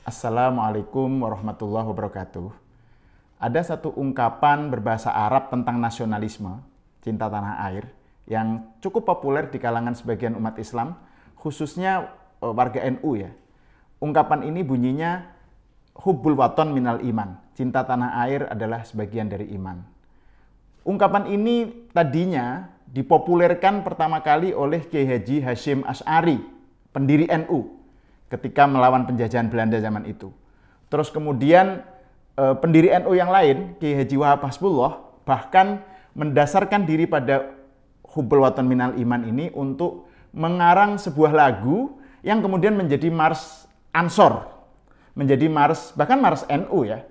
Assalamualaikum warahmatullahi wabarakatuh. Ada satu ungkapan berbahasa Arab tentang nasionalisme, cinta tanah air, yang cukup populer di kalangan sebagian umat Islam, khususnya warga NU ya. Ungkapan ini bunyinya, hubbul waton minal iman, cinta tanah air adalah sebagian dari iman. Ungkapan ini tadinya dipopulerkan pertama kali oleh Kiai Haji Hasyim Asy'ari, pendiri NU, ketika melawan penjajahan Belanda zaman itu. Terus kemudian pendiri NU yang lain, Kiai Haji Wahab Hasbullah, bahkan mendasarkan diri pada hubbul waton minal iman ini untuk mengarang sebuah lagu yang kemudian menjadi mars Ansor, menjadi mars, bahkan mars NU ya.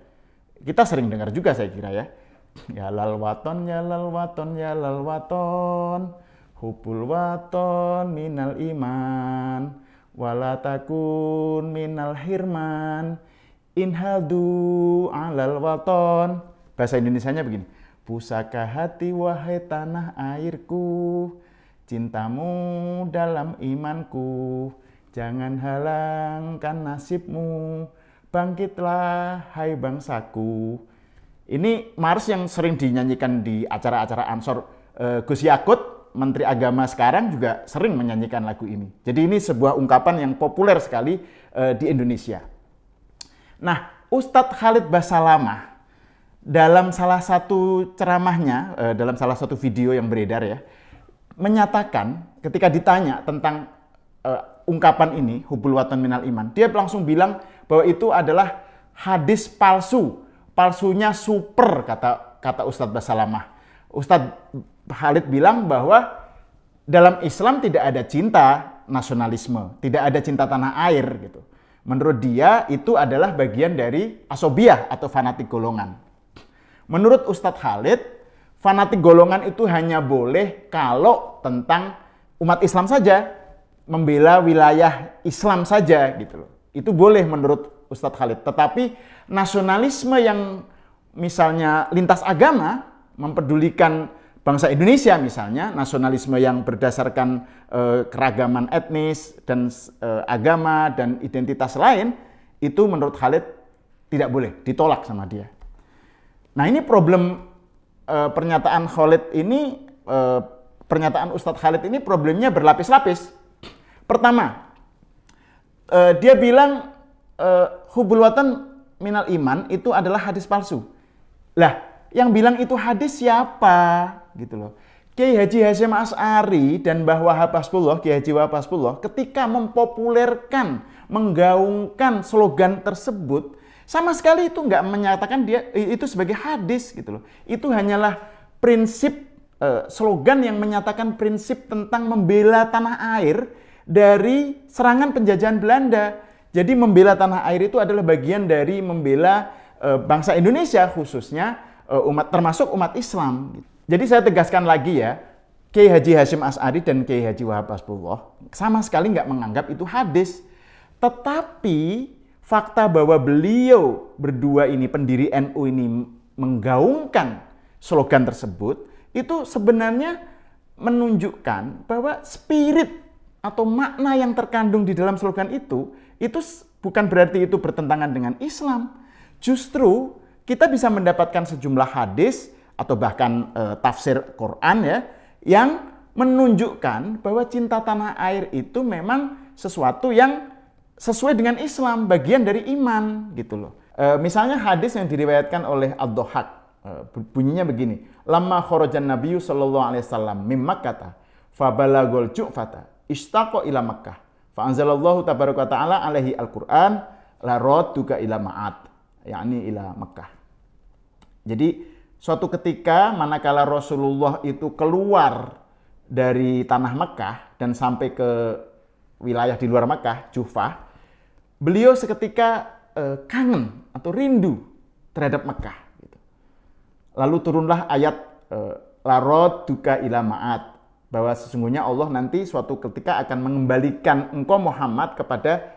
Kita sering dengar juga saya kira ya. Ya lal waton, ya lal waton, ya lal waton, hubbul waton minal iman, wala takun minal hirman, inhadu alal waton. Bahasa Indonesianya begini, pusaka hati wahai tanah airku, cintamu dalam imanku, jangan halangkan nasibmu, bangkitlah hai bangsaku. Ini mars yang sering dinyanyikan di acara-acara Ansor. Gus Yakut, Menteri Agama sekarang juga sering menyanyikan lagu ini. Jadi ini sebuah ungkapan yang populer sekali di Indonesia. Nah, Ustadz Khalid Basalamah dalam salah satu ceramahnya, dalam salah satu video yang beredar ya, menyatakan ketika ditanya tentang ungkapan ini, hubbul waton minal iman, dia langsung bilang bahwa itu adalah hadis palsu. Palsunya super, kata Ustadz Basalamah. Ustadz Khalid bilang bahwa dalam Islam tidak ada cinta nasionalisme, tidak ada cinta tanah air gitu. Menurut dia itu adalah bagian dari asobiyah atau fanatik golongan. Menurut Ustadz Khalid, fanatik golongan itu hanya boleh kalau tentang umat Islam saja, membela wilayah Islam saja gitu loh. Itu boleh menurut Ustadz Khalid. Tetapi nasionalisme yang misalnya lintas agama, mempedulikan bangsa Indonesia misalnya, nasionalisme yang berdasarkan keragaman etnis dan agama dan identitas lain, itu menurut Khalid tidak boleh, ditolak sama dia. Nah ini problem pernyataan Khalid ini, pernyataan Ustadz Khalid ini problemnya berlapis-lapis. Pertama, dia bilang hubbul waton minal iman itu adalah hadis palsu. Lah, yang bilang itu hadis siapa? Gitu loh. Kiai Haji Hasyim Asy'ari dan Mbah Wahab Hasbullah, Kiai Haji Wahab Hasbullah, ketika mempopulerkan, menggaungkan slogan tersebut, sama sekali itu nggak menyatakan dia itu sebagai hadis gitu loh. Itu hanyalah prinsip slogan yang menyatakan prinsip tentang membela tanah air dari serangan penjajahan Belanda. Jadi membela tanah air itu adalah bagian dari membela bangsa Indonesia khususnya umat, termasuk umat Islam. Jadi saya tegaskan lagi ya, Kiai Haji Hasyim Asy'ari dan Kiai Haji Wahab Hasbullah sama sekali nggak menganggap itu hadis. Tetapi fakta bahwa beliau berdua ini, pendiri NU ini, menggaungkan slogan tersebut, itu sebenarnya menunjukkan bahwa spirit atau makna yang terkandung di dalam slogan itu bukan berarti itu bertentangan dengan Islam. Justru kita bisa mendapatkan sejumlah hadis atau bahkan tafsir Quran ya, yang menunjukkan bahwa cinta tanah air itu memang sesuatu yang sesuai dengan Islam, bagian dari iman gitu loh. Misalnya hadis yang diriwayatkan oleh Ad-Dhahhak, bunyinya begini, lamma kharajan nabiyyu sallallahu alaihi wasallam mim Makkah fa balagul ju'fata istaqa ila Makkah fa anzalallahu tabaraka wa ta'ala alaihi al-Qur'an la radduka ila ma'ad, yakni ila Makkah. Jadi suatu ketika manakala Rasulullah itu keluar dari tanah Mekah dan sampai ke wilayah di luar Mekah, Juhfah, beliau seketika kangen atau rindu terhadap Mekah. Lalu turunlah ayat la radduka ila ma'ad, bahwa sesungguhnya Allah nanti suatu ketika akan mengembalikan engkau Muhammad kepada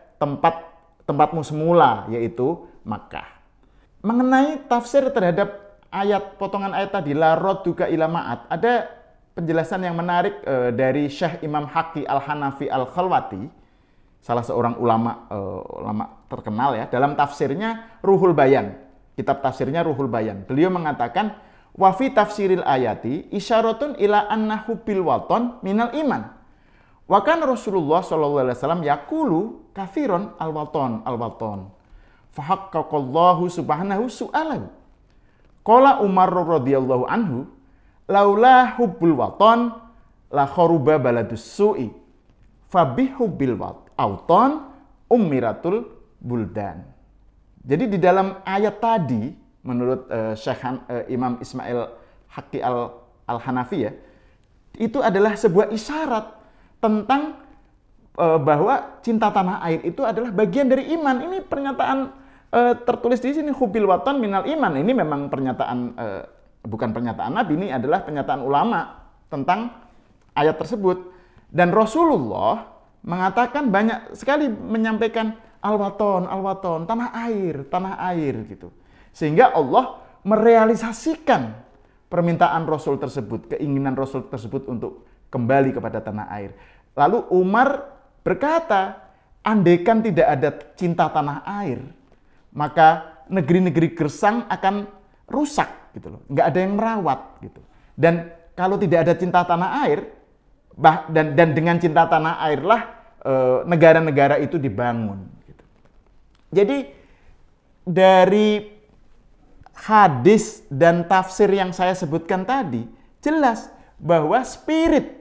tempatmu semula, yaitu Makkah. Mengenai tafsir terhadap potongan ayat tadi, la radduka ila ma'ad, ada penjelasan yang menarik dari Syekh Imam Haqi Al-Hanafi Al-Khalwati, salah seorang ulama terkenal ya, dalam tafsirnya Ruhul Bayan, kitab tafsirnya Ruhul Bayan. Beliau mengatakan, wa fi tafsiril ayati isyaratun ila anna hubbil waton minal iman. Wa kan Rasulullah sallallahu alaihi wasallam yaqulu katsiran al-waton al-waton. Fa haqqaqallahu subhanahu su'alahu. Qala Umar radhiyallahu anhu, laula hubbul waton la kharuba baladus su'i. Fa bihubbil waton ummiratul buldan. Jadi di dalam ayat tadi, menurut Imam Ismail Haqqi al-Hanafi ya, itu adalah sebuah isyarat tentang bahwa cinta tanah air itu adalah bagian dari iman. Ini pernyataan tertulis di sini, hubil waton minal iman. Ini memang pernyataan, bukan pernyataan Nabi, ini adalah pernyataan ulama tentang ayat tersebut. Dan Rasulullah mengatakan banyak sekali menyampaikan al-waton, tanah air gitu. Sehingga Allah merealisasikan permintaan Rasul tersebut, keinginan Rasul tersebut untuk kembali kepada tanah air. Lalu Umar berkata, andaikan tidak ada cinta tanah air, maka negeri-negeri gersang akan rusak gitu loh. Nggak ada yang merawat gitu. Dan kalau tidak ada cinta tanah air, dan dengan cinta tanah airlah negara-negara itu dibangun. Gitu. Jadi dari hadis dan tafsir yang saya sebutkan tadi, jelas bahwa spirit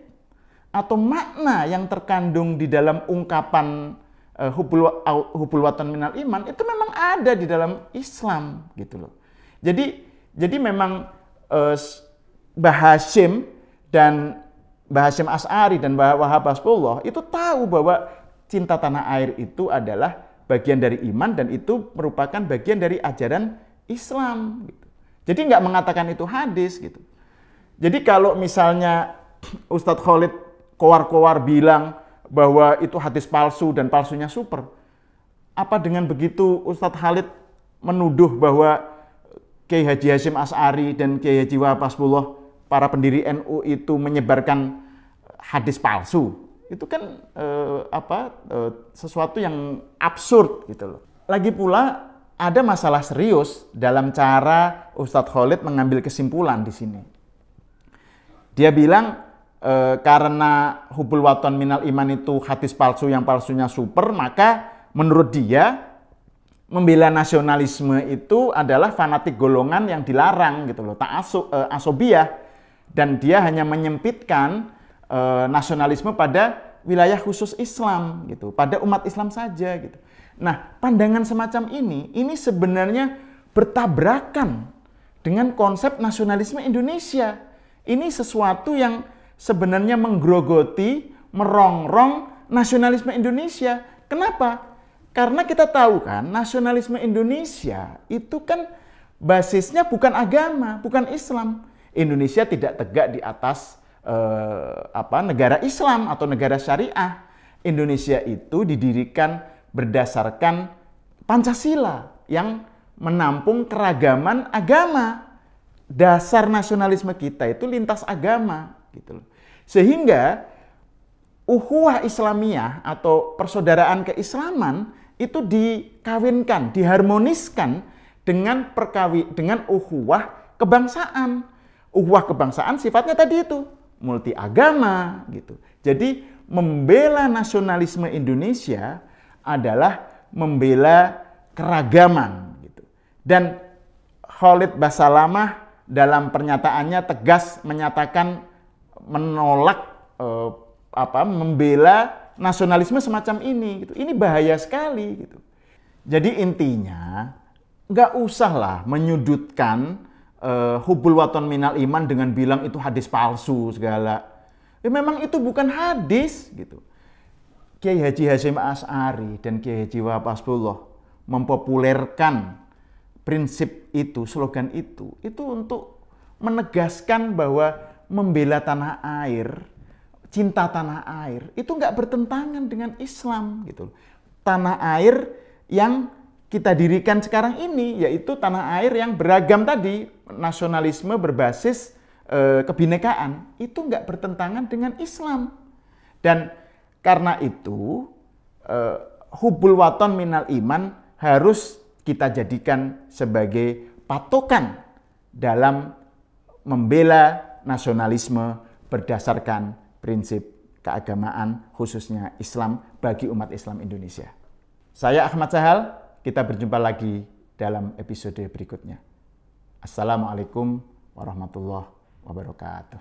atau makna yang terkandung di dalam ungkapan hubul waton minal iman itu memang ada di dalam Islam gitu loh. Jadi memang Mbah Hasyim Asy'ari dan Mbah Wahab Hasbullah itu tahu bahwa cinta tanah air itu adalah bagian dari iman dan itu merupakan bagian dari ajaran Islam. Gitu. Jadi nggak mengatakan itu hadis gitu. Jadi kalau misalnya Ustadz Khalid kowar-kowar bilang bahwa itu hadis palsu dan palsunya super, apa dengan begitu Ustadz Khalid menuduh bahwa Kiai Haji Hasyim Asy'ari dan Kiai Haji Wahab Hasbullah, para pendiri NU itu menyebarkan hadis palsu? Itu kan sesuatu yang absurd gitu loh. Lagi pula ada masalah serius dalam cara Ustadz Khalid mengambil kesimpulan di sini. Dia bilang karena hubul waton minal iman itu hadis palsu yang palsunya super, maka menurut dia membela nasionalisme itu adalah fanatik golongan yang dilarang gitu loh, asobiyah, dan dia hanya menyempitkan nasionalisme pada wilayah khusus Islam gitu, pada umat Islam saja gitu. Nah, pandangan semacam ini sebenarnya bertabrakan dengan konsep nasionalisme Indonesia. Ini sesuatu yang sebenarnya menggerogoti, merongrong nasionalisme Indonesia. Kenapa? Karena kita tahu kan, nasionalisme Indonesia itu kan basisnya bukan agama, bukan Islam. Indonesia tidak tegak di atas negara Islam atau negara syariah. Indonesia itu didirikan berdasarkan Pancasila yang menampung keragaman agama. Dasar nasionalisme kita itu lintas agama gitu loh. Sehingga ukhuwah Islamiyah atau persaudaraan keislaman itu dikawinkan, diharmoniskan dengan ukhuwah kebangsaan. Ukhuwah kebangsaan sifatnya tadi itu multi agama gitu. Jadi membela nasionalisme Indonesia adalah membela keragaman gitu. Dan Khalid Basalamah dalam pernyataannya tegas menyatakan menolak membela nasionalisme semacam ini gitu. Ini bahaya sekali gitu. Jadi intinya nggak usahlah menyudutkan hubul waton minal iman dengan bilang itu hadis palsu segala. Ya memang itu bukan hadis gitu. Kiai Haji Hasyim Asy'ari dan Kiai Haji Wahab Hasbullah mempopulerkan prinsip itu, slogan itu untuk menegaskan bahwa membela tanah air, cinta tanah air, itu nggak bertentangan dengan Islam gitu. Tanah air yang kita dirikan sekarang ini, yaitu tanah air yang beragam tadi, nasionalisme berbasis kebinekaan, itu nggak bertentangan dengan Islam. Dan karena itu, hubbul waton minal iman harus kita jadikan sebagai patokan dalam membela nasionalisme berdasarkan prinsip keagamaan, khususnya Islam bagi umat Islam Indonesia. Saya Ahmad Sahal, kita berjumpa lagi dalam episode berikutnya. Assalamualaikum warahmatullahi wabarakatuh.